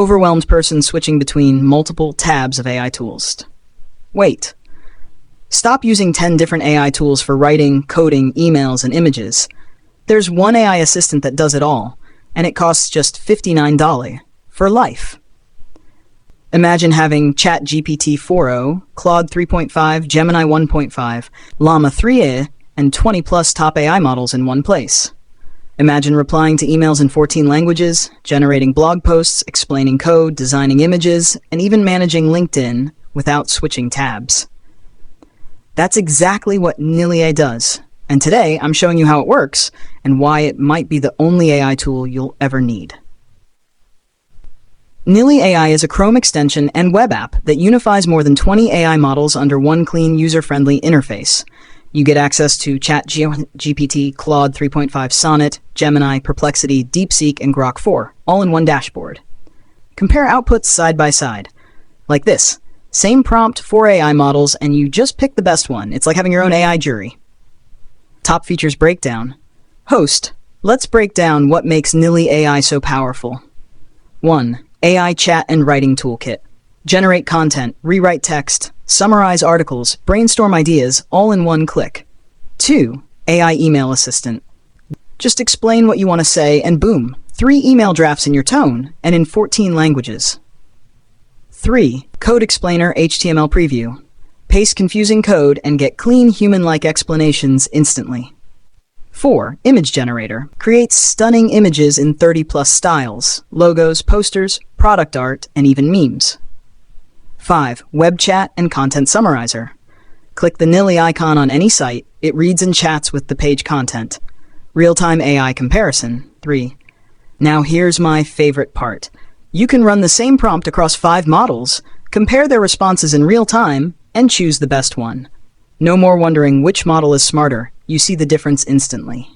overwhelmed person switching between multiple tabs of AI tools. Wait. Stop using 10 different AI tools for writing, coding, emails, and images. There's one AI assistant that does it all, and it costs just $59 for life. Imagine having ChatGPT 4.0, Claude 3.5, Gemini 1.5, Llama 3.0, and 20-plus top AI models in one place. Imagine replying to emails in 14 languages, generating blog posts, explaining code, designing images, and even managing LinkedIn without switching tabs. That's exactly what Nily AI does, and today I'm showing you how it works and why it might be the only AI tool you'll ever need. Nily AI is a Chrome extension and web app that unifies more than 20 AI models under one clean, user-friendly interface. You get access to ChatGPT, Claude 3.5, Sonnet, Gemini, Perplexity, DeepSeek, and Grok 4, all in one dashboard. Compare outputs side by side. Like this. Same prompt, 4 AI models, and you just pick the best one. It's like having your own AI jury. Top features breakdown. Host. Let's break down what makes Nily AI so powerful. 1. AI chat and writing toolkit. Generate content, rewrite text, summarize articles, brainstorm ideas, all in one click. 2. AI email assistant. Just explain what you want to say and boom, 3 email drafts in your tone and in 14 languages. 3. Code explainer HTML preview. Paste confusing code and get clean human-like explanations instantly. 4. Image generator. Creates stunning images in 30-plus styles, logos, posters, product art, and even memes. 5. Web chat and content summarizer. Click the Nily icon on any site, it reads and chats with the page content. Real-time AI comparison. 3. Now here's my favorite part. You can run the same prompt across 5 models, compare their responses in real time, and choose the best one. No more wondering which model is smarter. You see the difference instantly.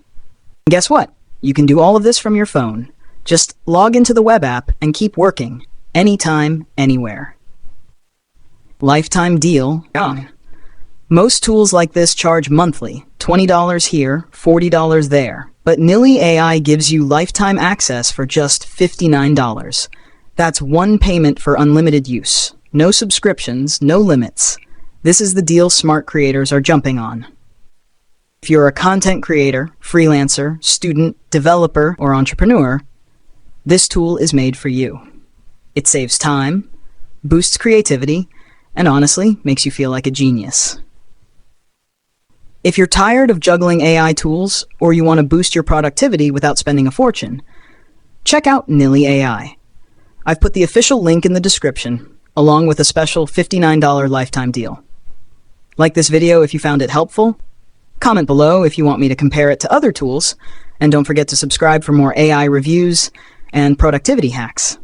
And guess what? You can do all of this from your phone. Just log into the web app and keep working. Anytime, anywhere. Lifetime deal on. Most tools like this charge monthly, $20 here, $40 there. But Nily AI gives you lifetime access for just $59. That's one payment for unlimited use. No subscriptions, no limits. This is the deal smart creators are jumping on. If you're a content creator, freelancer, student, developer, or entrepreneur, this tool is made for you. It saves time, boosts creativity, and honestly, makes you feel like a genius. If you're tired of juggling AI tools, or you want to boost your productivity without spending a fortune, check out Nily AI. I've put the official link in the description, along with a special $59 lifetime deal. Like this video if you found it helpful. Comment below if you want me to compare it to other tools, and don't forget to subscribe for more AI reviews and productivity hacks.